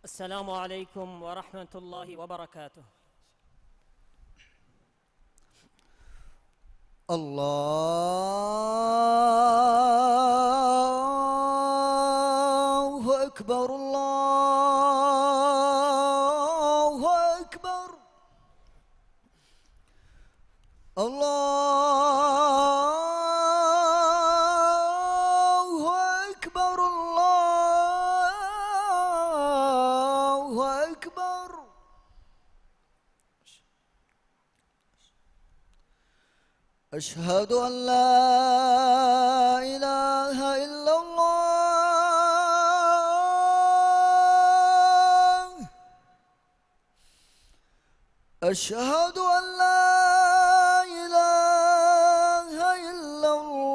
السلام عليكم ورحمة الله وبركاته. الله أكبر الله أكبر الله أكبر الله أكبر. أشهد أن لا إله إلا الله. أشهد أن لا إله إلا الله.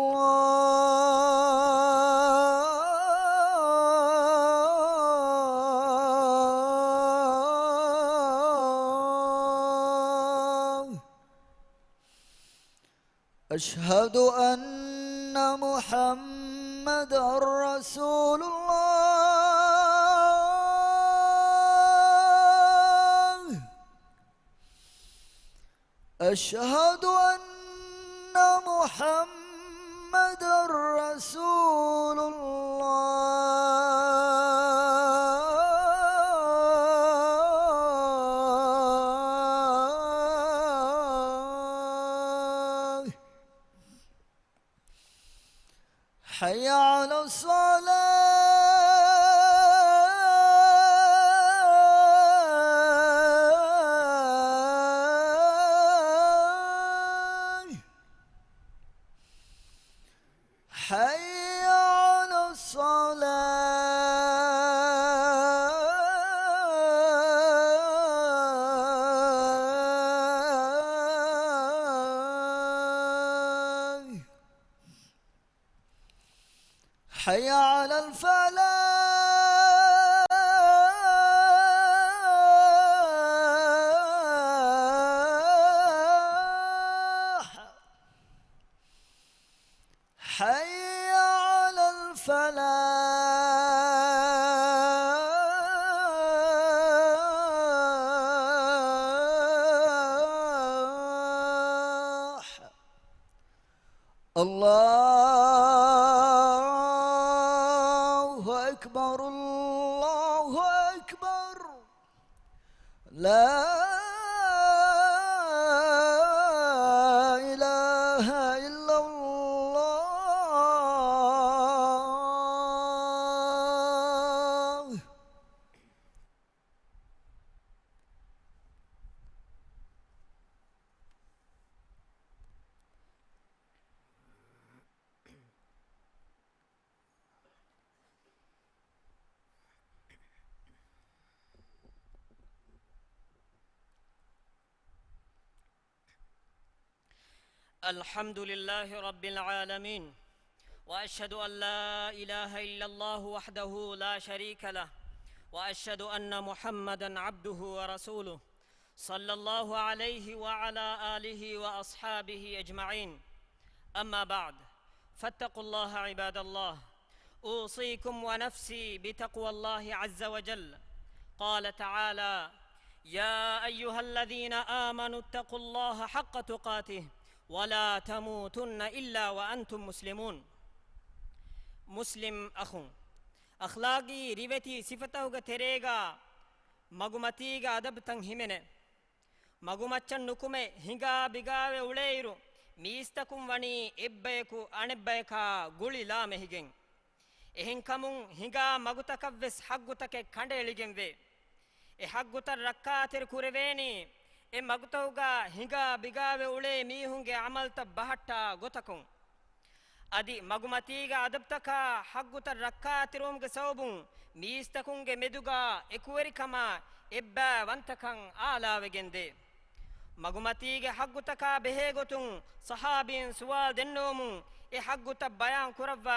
أشهد أن محمدًا رسول الله. أشهد أن محمدًا رسول الله. حي على الصلاة. حي على الصلاة. حي على الفلاح. حي على الفلاح. الله أكبر الله أكبر. لا إله إلا الله. الحمد لله رب العالمين، وأشهد أن لا إله إلا الله وحده لا شريك له، وأشهد أن محمدًا عبده ورسوله صلى الله عليه وعلى آله وأصحابه أجمعين. أما بعد، فاتقوا الله عباد الله. أوصيكم ونفسي بتقوى الله عز وجل. قال تعالى: يا أيها الذين آمنوا اتقوا الله حق تقاته ولا تموتن إلا وأنتم مسلمون. مسلم أخو أخلاقي ريبتي صفتوغ تريغا مغمتيغا أدب تنهمنه مغمتشن نكمه هنگا بغاوه ಉಳೇಯಿರು ಮೀಸ್ತಕುಂ ವಣಿ ಎಬ್ಬಯಕು ಅಣೆಬ್ಬಯಕ ಗುಳಿಲಾ ಮೆಹಿಗೆಂ ಎಹೆಂ ಕಮುಂ ಹಿಂಗಾ ಮಗುತಕವ್ವೆಸ್ ಹಗ್ಗುತಕೆ ಕಂಡೆ ಎಳಿಗೆಂವೆ ಎ ಹಗ್ಗುತರ ರಕ್ಕಾತಿರ್ ಕುರೆವೇನಿ ಎ ಮಗುತೌಗ ಹಿಂಗಾ ಬಿಗಾವೆ ಉಳೆ ಮೀಹುಂಗೆ ಅಮಲ್ತ ಬಹಟ್ಟ ಗೊತಕುಂ ಅದಿ ಮಗುಮತೀಗ ಅದಬ್ತಕ ಹಗ್ಗುತರ ರಕ್ಕಾತಿರುಂಗೆ ಸೌಬುಂ ಮೀಸ್ತಕುಂಗೆ ಮೆದುಗ ಎಕುವರಿಕಮ ಎಬ್ಬ ವಂತಕಂ ಆಲಾವೆಗೆಂದೆ ಮಗುಮತೀಗೆ ಹಗ್ಗುತಕ ಬೆಹೆಗೊತುಂ ಸಹಾಬೀನ್ ಸುವಾಲ್ ದೆನ್ನೋಮು ಎ ಹಗ್ಗುತ ಬಯಾನ್ ಕುರವ್ವ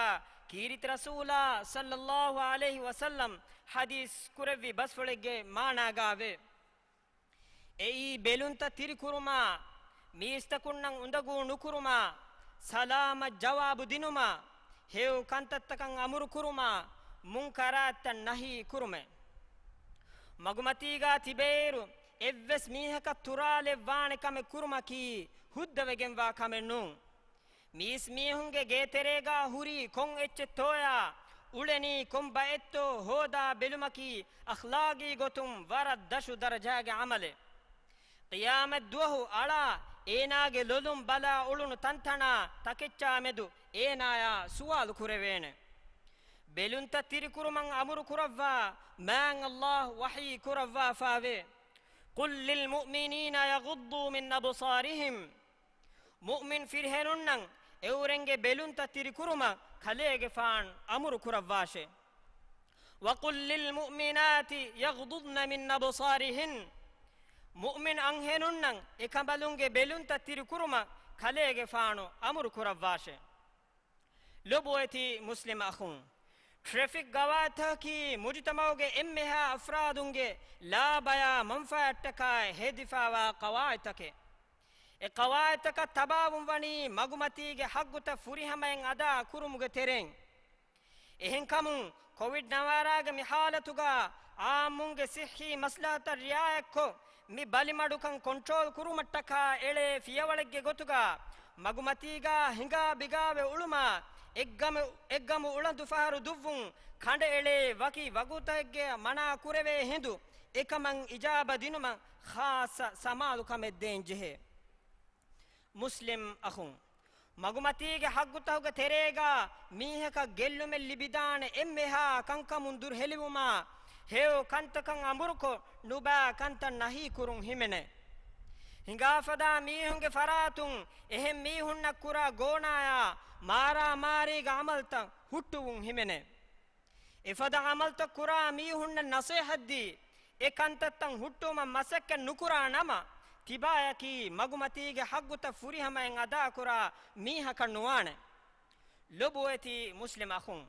ಕೀರಿತ ರಸೂಲ ಸಲ್ಲಲ್ಲಾಹು ಅಲೈಹಿ ವಸಲ್ಲಂ ಹದೀಸ್ ಕುರವ್ವಿ ಬಸ್ಫೊಳೆಗೆ ಮಾಣಾಗಾವೆ ಎಯಿ ಬೆಲುಂತ ತಿರಿಕುರುಮ ಮೀಸ್ತಕುಣ್ಣಂ ಉಂದಗೂ ನುಕುರುಮ ಸಲಾಮ ಜವಾಬು ದಿನುಮ ಹೇವು ಕಂತತ್ತಕಂ ಅಮುರು ಕುರುಮ ಮುಂಕರಾತ್ತ ನಹಿ ಕುರುಮೆ ಮಗುಮತೀಗ ತಿಬೇರು ಎವ್ವೆಸ್ ಮೀಹಕ ತುರಾಲೆ ವಾಣೆ ಕಮೆ ಕುರುಮಕಿ ಹುದ್ದವೆಗೆಂವಾ ಕಮೆನ್ನು ಮೀಸ್ ಮೀಹುಂಗೆ ಗೇತೆರೇಗ ಹುರಿ ಕೊಂ ಎಚ್ಚೆ ತೋಯ ಉಳೆನಿ ಕೊಂಬ ಎತ್ತೋ ಹೋದ ಬೆಲುಮಕಿ ಅಖ್ಲಾಗಿ ಗೊತುಂ ವರ ದಶು ದರಜಾಗೆ ಅಮಲೆ ಕಿಯಾಮತ್ ದುವಹು ಅಳ ಏನಾಗೆ ಲೊಲುಂ ಬಲ ಉಳುನು ತಂತಣ ತಕೆಚ್ಚಾ ಮೆದು ಏನಾಯ ಸುವಾಲು ಕುರೆವೇಣೆ ಬೆಲುಂತ ತಿರಿಕುರುಮಂ ಅಮುರು ಕುರವ್ವಾ ಮ್ಯಾಂಗ್ ಅಲ್ಲಾಹ್ ವಹಿ ಕುರವ್ವಾ ಫಾವೆ ಕುಲ್ ಲಿಲ್ ಮುಅ್ಮಿನೀನ ಯಗುದ್ದು ಮಿನ್ ಅಬ್ಸಾರಿಹಿಂ ಮುಅ್ಮಿನ್ ಫಿರ್ಹೆನುನ್ನಂ ಎವರೆಂಗೆ ಬೆಲುಂತ ತಿರಿಕುರುಮ ಖಲೇಗೆ ಫಾನ್ ಅಮುರು ಕುರವ್ವಾಶೆ ವಕುಲ್ ಲಿಲ್ ಮುಅ್ಮಿನಾತಿ ಯಗುದುದ್ನ ಮಿನ್ ಅಬ್ಸಾರಿಹಿನ್ ಮುಅ್ಮಿನ್ ಅಂಹೆನುನ್ನಂ ಎಕಂಬಲುಂಗೆ ಬೆಲುಂತ ತಿರಿಕುರುಮ ಖಲೇಗೆ ಫಾನು ಅಮುರು ಕುರವ್ವಾಶೆ ಲೊಬುಯತಿ ಮುಸ್ಲಿಮ್ ಅಖುಂ ಟ್ರಾಫಿಕ್ ಗವಾತಕಿ ಮುಜ್ತಮೌಗೆ ಎಮ್ಮೆಹಾ ಅಫ್ರಾದುಂಗೆ ಲಾಬಯ ಮಂಫಾಅಟ್ಟಕಾಯ್ ಹೇದಿಫಾವಾ ಕವಾಯತಕೆ ಎ ಕವಾಯತಕ ತಬಾವುಂ ವನಿ ಮಗುಮತಿಗೆ ಹಗ್ಗುತ ಫುರಿಹಮಯಂ ಅದಾ ಕುರುಮುಗೆ ತೆರೆಂ ಎಹೆಂ ಕಮುಂ ಕೋವಿಡ್ ನವಾರಾಗೆ ಮಿಹಾಲತುಗ ಆಮುಂಗೆ ಸಿಹಿ ಮಸ್ಲಹತ ರಿಯಾಯಕ್ಕೋ ಮಿ ಬಲಿಮಡುಕಂ ಕಂಟ್ರೋಲ್ ಕುರುಮಟ್ಟಕ ಎಳೆ ಫಿಯವಳೆಗೆ ಗೊತುಗ ಮಗುಮತಿಗ ಹಿಂಗಾ ಬಿಗಾವೆ ಉಳುಮ ಎಗ್ಗಮು ಉಳಂದು ಫಹರು ದುವ್ವುಂ ಖಂಡ ಎಳೆ ವಕಿ ವಗುತಗೆ ಮನ ಕುರೆವೆ ಹಿಂದು ಏಕಮಂ ಇಜಾಬ ದಿನುಮ ಖಾಸ ಸಮಾಲು ಕಮೆದ್ದೇಂ ಜೆಹೆ ಮುಸ್ಲಿಂ ಅಖುಂ ಮಗುಮತಿಗೆ ಹಗ್ಗುತಹುಗ ತೆರೇಗ ಮೀಹಕ ಗೆಲ್ಲುಮೆ ಲಿಬಿದಾನೆ ಎಮ್ಮೆಹಾ ಕಂಕಮುಂ ದುರ್ ಹೆಲಿವುಮ ಹೇವು ಕಂತಕಂ ಅಮುರುಕೊ ನುಬಾ ಕಂತ ನಹಿ ಕುರುಂ ಹಿಮೆನೆ ಹಿಂಗಾಫದಾ ಮೀಹುಂಗೆ ಫರಾತುಂ ಎಹೆಂ ಮೀಹುನ್ನ ಕುರ ಗೋನಾಯ ಮಾರಾ ಮಾರಿಗ ಅಮಲ್ತ ಹುಟ್ಟುವುಂ ಹಿಮೆನೆ ಇಫದ ಅಮಲ್ತ ಕುರ ಮೀಹುನ್ನ ನಸೆಹದ್ದಿ ಎ ಕಂತತ್ತಂ ಹುಟ್ಟುಮ ಮಸಕ್ಕೆ ನುಕುರ ನಮ ತಿಬಾಯಕಿ ಮಗುಮತಿಗೆ ಹಗ್ಗುತ ಫುರಿಹಮಯಂ ಅದಾ ಕುರ ಮೀಹ ಕಣ್ಣುವಾಣೆ ಲೊಬುಯತಿ ಮುಸ್ಲಿಮ್ ಅಖುಂ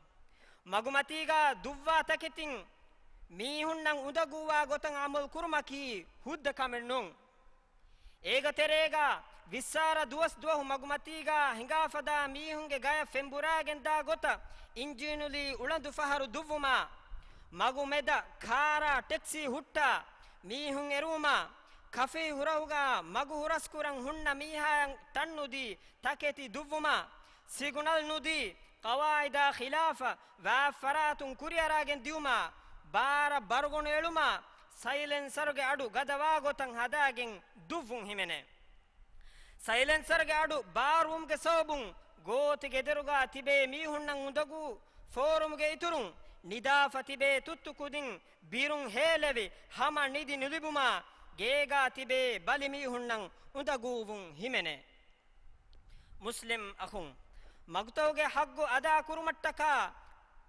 ಮಗುಮತಿಗ ದುವ್ವಾ ತಕಿತಿಂ ಮೀಹುನ್ನಂ ಉದಗುವಾ ಗೊತಂ ಅಮಲ್ ಕುರುಮಕಿ ಹುದ್ದ ಕಮೆಣ್ಣುಂ ಏಗ ತೆರೇಗ ವಿಸ್ಸಾರ ದುವಸ್ ದುವಹು ಮಗುಮತಿಗ ಹಿಂಗಾಫದ ಮೀಹುಂಗೆ ಗಯ ಫೆಂಬುರಾಗೆಂದ ಗೊತ ಇಂಜಿನುಲಿ ಉಳಂದು ಫಹರು ದುವ್ವುಮ ಮಗು ಮೆದ ಖಾರ ಟೆಕ್ಸಿ ಹುಟ್ಟ ಮೀಹುಂ ಎರುಮ ಖಫಿ ಹುರಹುಗ ಮಗು ಹುರಸ್ಕುರಂ ಹುಣ್ಣ ಮೀಹಾಯಂ ತಣ್ಣುದಿ ತಕೆತಿ ದುವ್ವುಮ ಸಿಗುಣಲ್ ನುದಿ ಕವಾಯ್ದ ಖಿಲಾಫ ವ್ಯಾ ಫರಾತುಂ ಕುರಿಯರಾಗೆನ್ ದಿಯುಮ ಬಾರ ಬರುಗುಣು ಎಳುಮ ಸೈಲೆನ್ಸರ್ಗೆ ಅಡು ಗದವಾಗೊತಂ ಹದಾಗೆನ್ ದುವ್ವುಂ ಹಿಮೆನೆ ಸೈಲೆನ್ಸರ್ಗೆ ಅಡು ಬಾರೂಮ್ಗೆ ಸೋಬುಂ ಗೋತಿಗೆ ಎದುರುಗ ತಿಬೆ ಮೀಹುಣ್ಣಂ ಉದಗು ಫೋರುಮ್ಗೆ ಇತುರುಂ ನಿದಾಫ ತಿಬೆ ತುತ್ತು ಕುದಿಂ ಬೀರುಂ ಹೇಲೆವಿ ಹಮ ನಿಧಿ ನುಲಿಬುಮ ಗೇಗ ತಿಬೆ ಬಲಿ ಮೀಹುಣ್ಣಂ ಉದಗೂವುಂ ಹಿಮೆನೆ ಮುಸ್ಲಿಂ ಅಖುಂ ಮಗ್ತೋಗೆ ಹಗ್ಗು ಅದಾ ಕುರುಮಟ್ಟಕ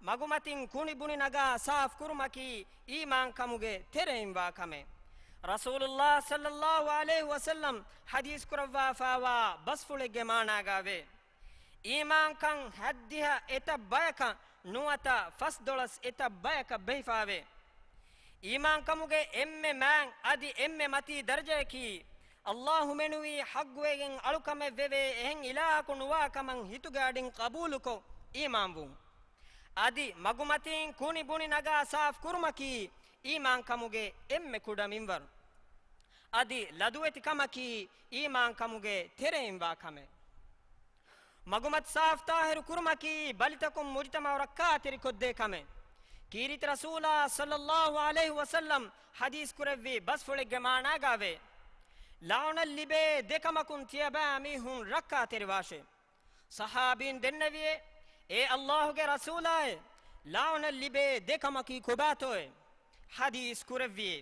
ಮಗುಮತಿಂ ಕುಣಿಬುಣಿ ನಗ ಸಾಫ್ ಕುರುಮಕಿ ಈಮಾನ್ ಕಮುಗೆ ತೆರೆಂವಾ ಕಮೆ ರಸೂಲುಲ್ಲಾಹ ಸಲ್ಲಲ್ಲಾಹು ಅಲೈಹಿ ವಸಲ್ಲಂ ಹದೀಸ್ ಕುರವ್ವಾ ಫಾವಾ ಬಸ್ಫುಳೆಗೆ ಮಾನಾಗಾವೆ ಈಮಾನ್ ಕಂ ಹದ್ದಿಹ ಎತ ಬಯಕ ನುವತ ಫಸ್ ದೊಳಸ್ ಎತ ಬಯಕ ಬೈಫಾವೆ ಈಮಾನ್ ಕಮುಗೆ ಎಮ್ಮೆ ಮ್ಯಾಂಗ್ ಅದಿ ಎಮ್ಮೆ ಮತಿ ದರ್ಜೆಕಿ ಅಲ್ಲಾಹು ಮೆನುವಿ ಹಗ್ಗುವೆಗೆಂ ಅಳುಕಮೆ ವೆವೆ ಎಹೆಂ ಇಲಾಕು ನುವಾ ಕಮಂ ಹಿತುಗಾಡಿಂ ಕಬೂಲುಕೊ ಈಮಾನ್ ಅದಿ ಮಗುಮತಿಂ ಕುಣಿ ಬುಣಿ ನಗ ಸಾಫ್ ಕುರುಮಕಿ ಈಮಾನ್ ಕಮುಗೆ ಎಮ್ಮೆ ಕುಡ ಮಿಂವರು ಅದಿ ಲದುವೆತಿ ಕಮಕಿ ಈಮಾನ್ ಕಮುಗೆ ತೆರೆಂವಾ ಕಮೆ ಮಗುಮತ್ ಸಾಫ್ ತಾಹಿರು ಕುರುಮಕಿ ಬಲಿತಕುಂ ಮುಜ್ತಮವರಕ್ಕಾ ತೆರಿಕೊದ್ದೆ ಕಮೆ ಕೀರಿತ ರಸೂಲ ಸಲ್ಲಲ್ಲಾಹು ಅಲೈಹಿ ವಸಲ್ಲಂ ಹದೀಸ್ ಕುರವ್ವಿ ಬಸ್ ಫುಳೆಗೆ ಮಾನಾಗಾವೆ ಲಾವಣಲ್ಲಿಬೆ ದೆಕಮಕುಂ ತಿಯಬಾ ಮೀಹುಂ ರಕ್ಕಾ ತೆರಿವಾಶೆ ಸಹಾಬೀನ್ ದೆನ್ನವಿಯೆ ಎ ಅಲ್ಲಾಹುಗೆ ರಸೂಲಾಯ್ ಲಾವಣಲ್ಲಿಬೆ ದೆಕಮಕಿ ಕುಬಾತೋಯ್ ಹದೀಸ್ ಕುರವ್ವಿ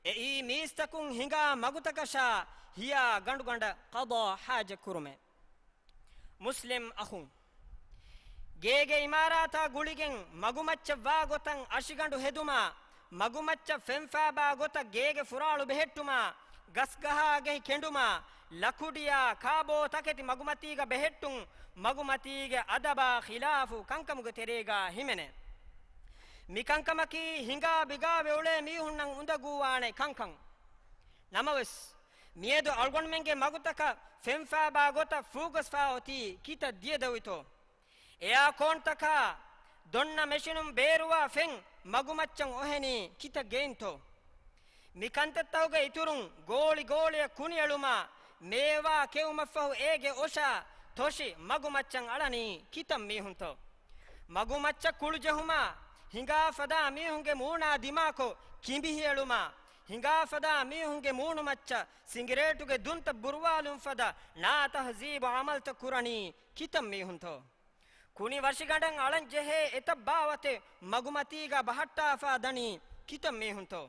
ಎ ಈ ಮೀಸ್ತಕುಂ ಹಿಂಗಾ ಮಗುತಕಶ ಹಿಯಾ ಗಂಡುಗಂಡ ಕದಾ ಹಾಜ ಕುರುಮೆ ಮುಸ್ಲಿಂ ಅಹುಂ ಗೇಗೆ ಇಮಾರಾತ ಗುಳಿಗೆಂ ಮಗುಮಚ್ಚ ವಾ ಗೊತಂ ಅಶಿಗಂಡು ಹೆದುಮ ಮಗುಮಚ್ಚ ಫೆಂಫಾಬಾ ಗೊತ ಗೇಗೆ ಫುರಾಳು ಬೆಹೆಟ್ಟುಮ ಗಸ್ಗಹಾಗೆ ಕೆಂಡುಮ ಲಕುಡಿಯ ಕಾಬೋ ತಕೆತಿ ಮಗುಮತೀಗ ಬೆಹೆಟ್ಟುಂ ಮಗುಮತೀಗೆ ಅದಬಾ ಖಿಲಾಫು ಕಂಕಮುಗ ತೆರೇಗ ಹಿಮೆನೆ ಮಿಕಂಕಮಕಿ ಹಿಂಗಾ ಬಿಗಾವೆ ಉಳೆ ಮೀಹುಣ್ಣಂ ಉಂದಗೂವಾಣೆ ಕಂಕಂ ನಮವಸ್ ಮಿಯದು ಅಳ್ಗೊಂಡ್ಮೆಂಗೆ ಮಗುತಕ ಫೆಂಫಾಬಾ ಗೊತ ಫೂಗಸ್ ಫಾವತಿ ಕಿತ ದಿಯದವಿತೋ ಎಯಾ ಕೋಣ್ತಕ ದೊಣ್ಣ ಮೆಷಿನುಂ ಬೇರುವ ಫೆಂ ಮಗುಮಚ್ಚಂ ಒಹೆನಿ ಕಿತ ಗೇಂತೋ ಮಿಕಂತೆತ್ತವುಗೆ ಇತುರುಂ ಗೋಳಿ ಗೋಳಿಯ ಕುಣಿಯಳುಮ ಮೇವಾ ಕೆವುಮಫಹು ಏಗೆ ಒಶಾ ತೋಷಿ ಮಗುಮಚ್ಚಂ ಅಳನಿ ಕಿತಂ ಮೀಹುಂತೋ ಮಗುಮಚ್ಚ ಕುಳುಜಹುಮ ಹಿಂಗಾ ಫದಾ ಮೀಹುಂಗೆ ಮೂಣಾ ದಿಮಾಕೋ ಕಿಂಬಿಹಿಯಳುಮ ಹಿಂಗಾ ಫದಾ ಮೀಹುಂಗೆ ಮೂಣು ಮಚ್ಚ ಸಿಂಗಿರೇಟುಗೆ ದುಂತ ಬುರ್ವಾಲುಂ ಫದ ನಾ ತಹಜೀಬ್ ಅಮಲ್ತ ಕುರಣಿ ಕಿತಂ ಮೀಹುಂತೋ ಕುಣಿ ವರ್ಷಗಡಂ ಅಳಂ ಜೆಹೆ ಎತಬ್ಬಾವತೆ ಮಗುಮತೀಗ ಬಹಟ್ಟಾಫಾ ದಣಿ ಕಿತಂ ಮೀಹುಂತೋ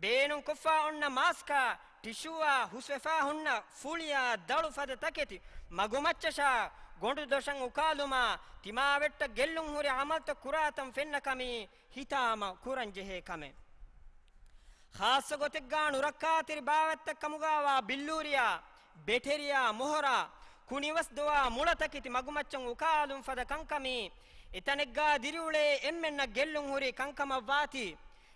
ಬೇನುಂ ಕುಫಾ ಉಣ್ಣ ಮಾಸ್ಕಾ ಟಿಶುವಾ ಹುಸ್ವೆಫಾ ಹುಣ್ಣ ಫುಳಿಯಾ ದಳು ಫದ ತಕೆತಿ ಮಗುಮಚ್ಚಶಾ ಗೊಂಡು ದೋಷಂ ಉಕಾಲುಮ ತಿಮಾವೆಟ್ಟ ಗೆಲ್ಲುಂ ಹುರಿ ಅಮಲ್ತ ಕುರಾತಂ ಫೆನ್ನ ಕಮಿ ಹಿತಾಮ ಕುರಂಜೆಹೆ ಕಮೆ ಖಾಸ ಗೊತೆಗ್ಗಾಣು ರಕ್ಕಾತಿರಿ ಬಾವೆತ್ತ ಕಮುಗಾವ ಬಿಲ್ಲೂರಿಯಾ ಬೆಟೆರಿಯಾ ಮೊಹರಾ ಕುಣಿವಸ್ ದುವಾ ಮುಳತಕಿತಿ ಮಗುಮಚ್ಚಂ ಉಕಾಲುಂ ಫದ ಕಂಕಮಿ ಇತನೆಗ್ಗಾ ದಿರಿಯುಳೆ ಎಮ್ಮೆನ್ನ ಗೆಲ್ಲುಂ ಹುರಿ ಕಂಕಮವ್ವಾತಿ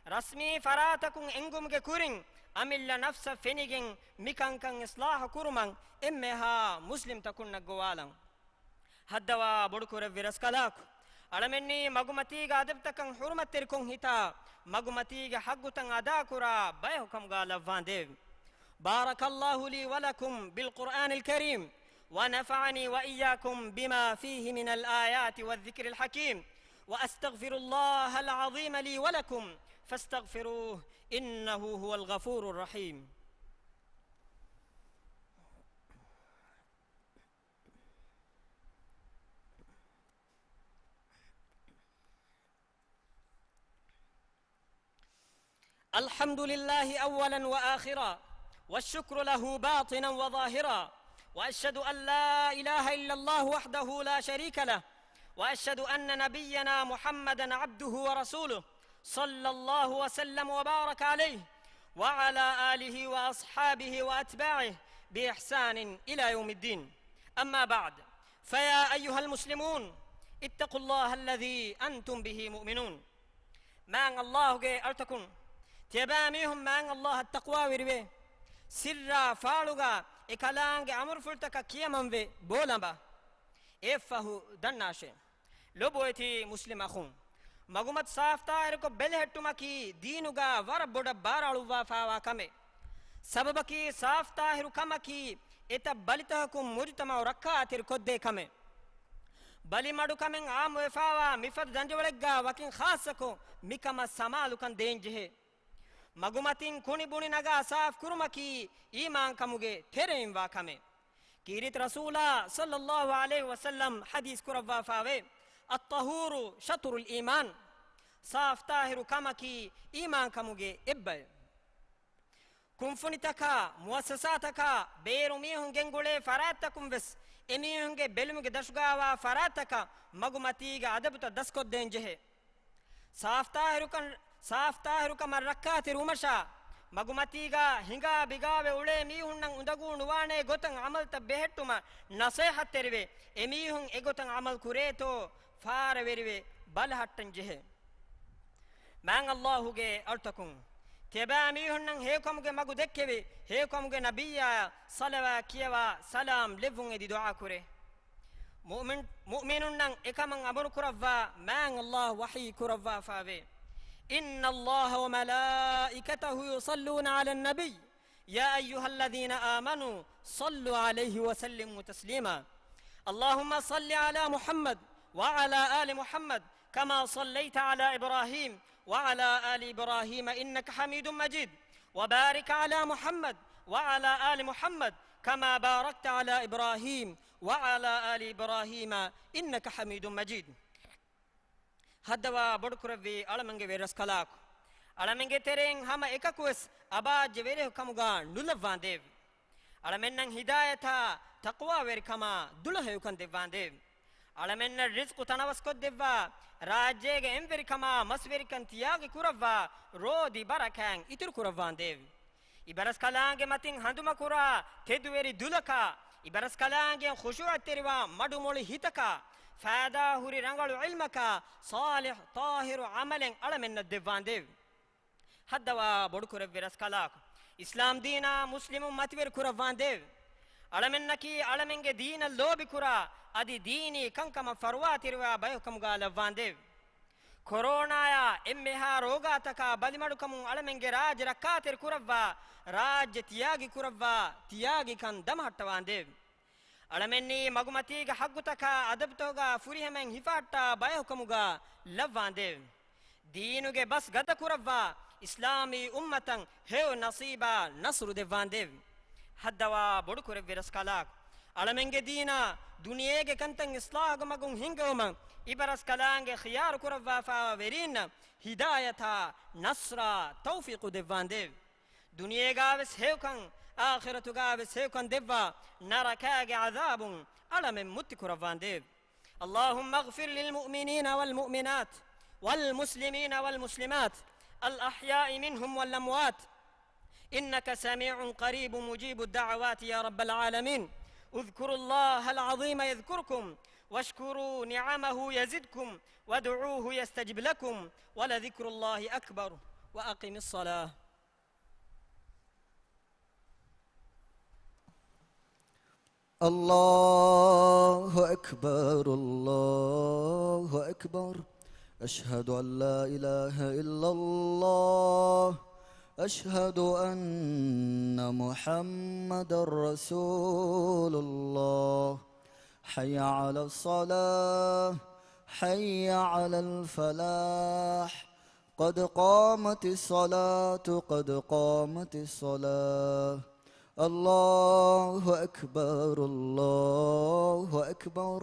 ರಸ್ಮಿ ಫರಾತಕುಂ ಎಂಗುಮ್ಗೆ ಕುರಿಂ ಅಮಿಲ್ಲ ನಫ್ಸ ಫೆನಿಗೆಂ ಮಿಕಂಕಂ ಇಸ್ಲಾಹ ಕುರುಮಂ ಎಮ್ಮೆಹಾ ಮುಸ್ಲಿಂ ತಕುನ್ನಗ್ಗುವಾಲಂ ಹದ್ದವಾ ಬುಡುಕುರವ್ವಿ ರಸ್ಕಲಾಕು ಅಳಮೆನ್ನಿ ಮಗುಮತೀಗ ಅದಬ್ತಕಂ ಹುರುಮತ್ತಿರಿಕುಂ ಹಿತಾ ಮಗುಮತೀಗ ಹಗ್ಗುತಂ ಅದಾಕುರ ಬಯ ಹುಕಂಗಾ ಲವ್ವಾಂದೇವ್ ಬಾರಕಲ್ಲಾಹು ಲೀ ವಲಕುಂ ಬಿಲ್ಕುರ್ಆನಿಲ್ ಕರೀಂ ونفعني وإياكم بما فيه من الآيات والذكر الحكيم وأستغفر الله العظيم لي ولكم فاستغفروه إنه هو الغفور الرحيم الحمد لله أولا وآخرا والشكر له باطنا وظاهرا وأشهد أن لا إله إلا الله وحده لا شريك له وأشهد أن نبينا محمدا عبده ورسوله صلى الله وسلم وبارك عليه وعلى آله وأصحابه وأتباعه بإحسان إلى يوم الدين أما بعد فيا أيها المسلمون اتقوا الله الذي أنتم به مؤمنون مان الله أرتكم تباميهم مان الله التقوى وربه سرا فالغا إكالانج أمر فلتك كيامن في بولمبا إفه دناشة لبوتي مسلم أخون مغمت صافتاركو بلهتمكي دينوغا وربودا بارالوا فاوا كمي سببكي صافتاهرو كمكي إتا بلتهكم مجتمع ركاتر كودي كمي بلي مدو كمين عام وفاوا مفد دنجولغا وكين خاصكو مكما سمالو كان دينجه ಮಗುಮತಿನ್ ಕುಣಿ ಬುಣಿ ನಗ ಸಾಫ್ ಕುರುಮಕಿ ಈಮಾನ್ ಕಮುಗೆ ತೆರೆಯಿಂ ವಾ ಕಮೆ ಕೀರಿತ್ ರಸೂಲಾ ಸಲ್ಲಲ್ಲಾಹು ಅಲೈಹಿ ವಸಲ್ಲಂ ಹದೀಸ್ ಕುರವ್ವಾ ಫಾವೆ ಅತ್ತಹೂರು ಶತ್ರುಲ್ ಈಮಾನ್ ಸಾಫ್ ತಾಹಿರು ಕಮಕಿ ಈಮಾನ್ ಕಮುಗೆ ಎಬ್ಬೆ ಕುಂಫುನಿತಕ ಮುಅಸ್ಸಸಾತಕ ಬೇರು ಮೀಹುಂ ಗೆಂಗುಳೆ ಫರಾತಕುಂ ವೆಸ್ ಎಮೀಹುಂಗೆ ಬೆಲುಮಿಗೆ ದಶುಗಾವಾ ಫರಾತಕ ಮಗುಮತಿಗೆ ಅದಬುತ ದಸ್ಕೊದ್ದೆನ್ ಜೆಹೆ ಸಾಫ್ ತಾಹಿರು ಕಮರ್ ರಕ್ಕಾತಿ ರುಮಶಾ ಮಗುಮತೀಗ ಹಿಂಗಾ ಬಿಗಾವೆ ಉಳೆ ಮೀಹುಣ್ಣಂ ಉಂದಗೂ ನುವಾಣೆ ಗೊತಂ ಅಮಲ್ತ ಬೆಹೆಟ್ಟುಮ ನಸೇಹತ್ ತೆರಿವೆ ಎಮೀಹುಂ ಎಗೊತಂ ಅಮಲ್ ಕುರೇತೋ ಫಾರವೆರಿವೆ ಬಲಹಟ್ಟಂ ಜೆಹೆ ಮ್ಯಾಂಗ್ ಅಲ್ಲಾಹುಗೆ ಅಳ್ತಕುಂ ತೆಬಾ ಮೀಹುಣ್ಣಂ ಹೇಕೊಮ್ಗೆ ಮಗು ದೆಕ್ಕೆವೆ ಹೇಕೊಮ್ಗೆ ನಬಿಯ ಸಲವಾ ಕಿಯವಾ ಸಲಾಂ ಲೆವ್ವುಂ ಎದಿ ದುಆ ಕುರೆ ಮುಅ್ಮಿನುಣ್ಣಂ ಎಕಮಂ ಅಮರು ಕುರವ್ವಾ ಮ್ಯಾಂಗ್ ಅಲ್ಲಾಹ್ ವಹಿ ಕುರವ್ವಾ ಫಾವೆ إن الله وملائكته يصلون على النبي يا أيها الذين آمنوا صلوا عليه وسلموا تسليما اللهم صل على محمد وعلى آل محمد كما صليت على إبراهيم وعلى آل إبراهيم إنك حميد مجيد وبارك على محمد وعلى آل محمد كما باركت على إبراهيم وعلى آل إبراهيم إنك حميد مجيد ಹದ್ದವಾ ಬಡುಕುರವ್ವಿ ಅಳಮಂಗೆ ವೆರಸ್ ಕಲಾಕು ಅಳಮಂಗೆ ತೆರೆಂ ಹಮ ಏಕಕುಸ್ ಅಬಾಜ್ ವೆರೆ ಕಮುಗ ನುಲವ್ವಾಂದೇವ್ ಅಳಮೆನ್ನಂ ಹಿದಾಯತ ತಕ್ವಾ ವೆರಿ ಕಮ ದುಳಹಯುಕನ್ ದೆವ್ವಾಂದೇವ್ ಅಳಮೆನ್ನ ರಿಜ್ಕು ತನವಸ್ಕೊದ್ ದೆವ್ವಾ ರಾಜ್ಯಗೆ ಎಂವೆರಿ ಕಮ ಮಸ್ವೆರಿಕನ್ ತಿಯಾಗಿ ಕುರವ್ವಾ ರೋದಿ ಬರಕ್ಯಾಂ ಇತುರು ಕುರವ್ವಾಂದೇವ್ ಇಬರಸ್ ಕಲಾಂಗೆ ಮತಿಂ ಹಂದುಮ ಕುರ ತೆದುವೆರಿ ದುಲಕ ಇಬರಸ್ ಕಲಾಂಗೆ ಖುಶೂಅ ತೆರಿವಾ ಮಡುಮೊಳಿ ಹಿತಕ ಫಾದಾ ಹುರಿ ರಂಗಳು ಇಲ್ಮಕ ಸಾಲಿಹ್ ತಾಹಿರು ಅಮಲೆಂ ಅಳಮೆನ್ನ ದೆವ್ವಾಂದೇವ್ ಹದ್ದವಾ ಬಡುಕುರವ್ವಿ ರಸ್ಕಲಾಕ್ ಇಸ್ಲಾಂ ದೀನ ಮುಸ್ಲಿಮು ಮತ್ವೆರ್ ಕುರವ್ವಾಂದೇವ್ ಅಳಮೆನ್ನಕಿ ಅಳಮೆಂಗೆ ದೀನ ಲೋಬಿ ಕುರ ಅದಿ ದೀನಿ ಕಂಕಮ ಫರ್ವಾ ತಿರುವ ಬಯಕಮುಗ ಲವ್ವಾಂದೇವ್ ಕೊರೋನಾಯ emmeha rogataka balimadukamun alamenge raj rakkater kuravva rajya tiyagi kuravva tiyagi kan damhattawande alamenni magumatiga haggutaka adabtoga furihemen hifatta bayhukamuga lavvande deenuge bas gada kuravva islami ummatan heu nasiba nasru devvande haddawa bodu kurevve raskalak alamenge deena duniyege kantan islah magun hingoma ibaras kalange khiyar kuravva fa verina hidayata nasra tawfiq devvande duniyega ves heukan akhiratuga ves heukan devva narakage azabun alamen mutti kuravvande اللهم اغفر للمؤمنين والمؤمنات والمسلمين والمسلمات الأحياء منهم والأموات إنك سميع قريب مجيب الدعوات يا رب العالمين اذكروا الله العظيم يذكركم واشكروا نعمه يزدكم وادعوه يستجب لكم ولذكر الله أكبر وأقم الصلاة الله أكبر الله أكبر أشهد أن لا إله إلا الله أشهد أن محمد رسول الله حي على الصلاة حي على الفلاح قد قامت الصلاة قد قامت الصلاة الله أكبر الله أكبر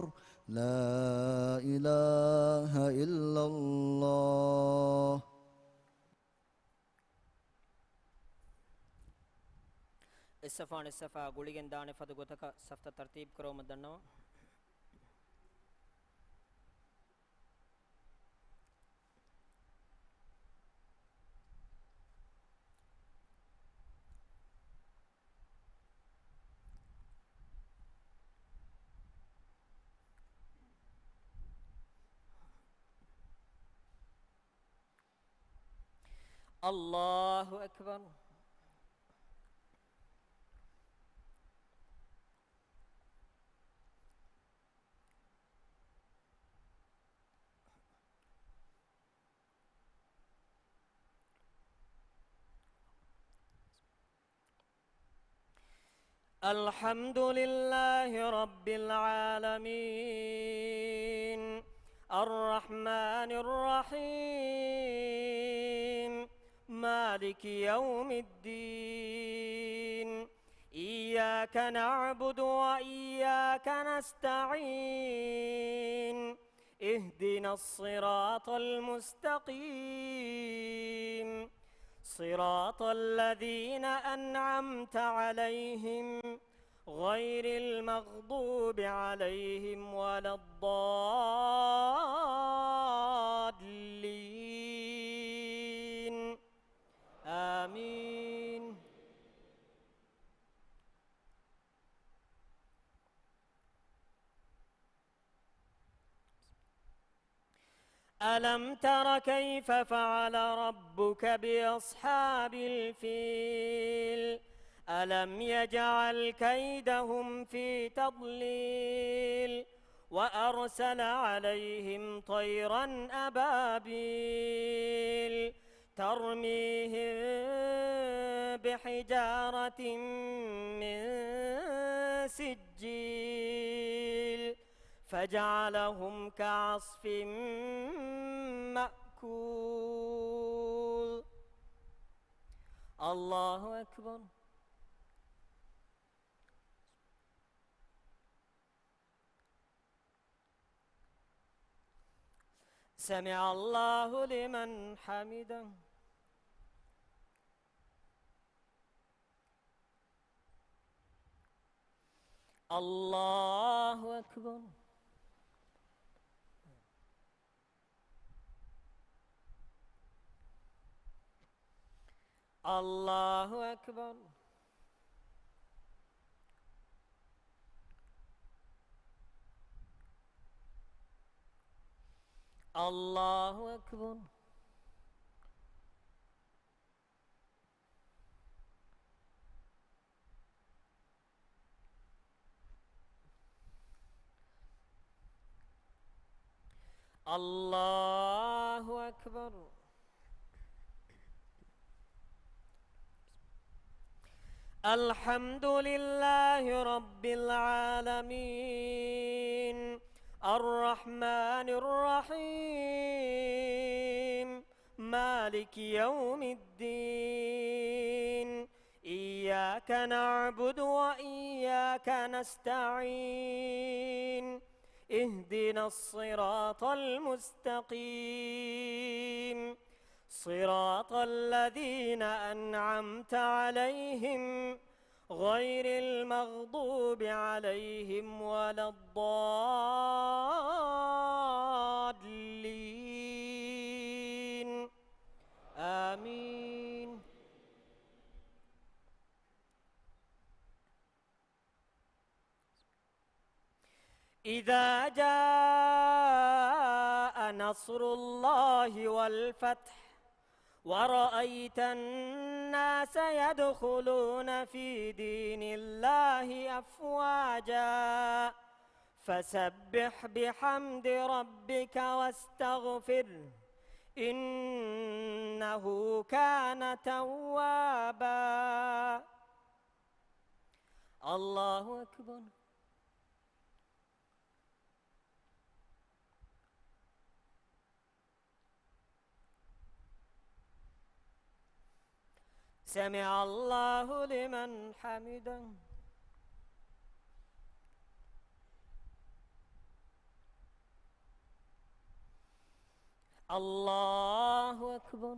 لا إله إلا الله السفان السفا قولين دان فدقوتك سفت ترتيب كرو مدنو الله أكبر الحمد لله رب العالمين الرحمن الرحيم مالك يوم الدين إياك نعبد وإياك نستعين اهدنا الصراط المستقيم صراط الذين أنعمت عليهم غير المغضوب عليهم ولا الضالين آمين ألم تر كيف فعل ربك بأصحاب الفيل ألم يجعل كيدهم في تضليل وأرسل عليهم طيرا أبابيل ترميهم بحجارة من سجيل فجعلهم كعصف مأكول الله أكبر سمع الله لمن حمده الله أكبر الله أكبر الله أكبر الله أكبر الحمد لله رب العالمين الرحمن الرحيم مالك يوم الدين إياك نعبد وإياك نستعين اهدنا الصراط المستقيم صراط الذين أنعمت عليهم غير المغضوب عليهم ولا الضالين آمين. إذا جاء نصر الله والفتح ورأيت الناس يدخلون في دين الله أفواجا فسبح بحمد ربك واستغفره إنه كان توابا. الله أكبر. سمع الله لمن حمده. الله أكبر.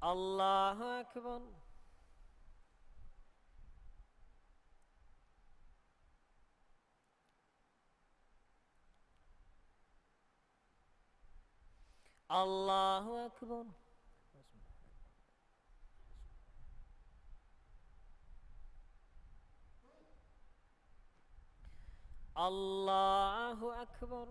الله أكبر. الله أكبر. الله أكبر.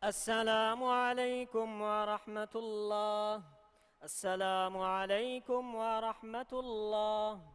السلام عليكم ورحمة الله. السلام عليكم ورحمة الله.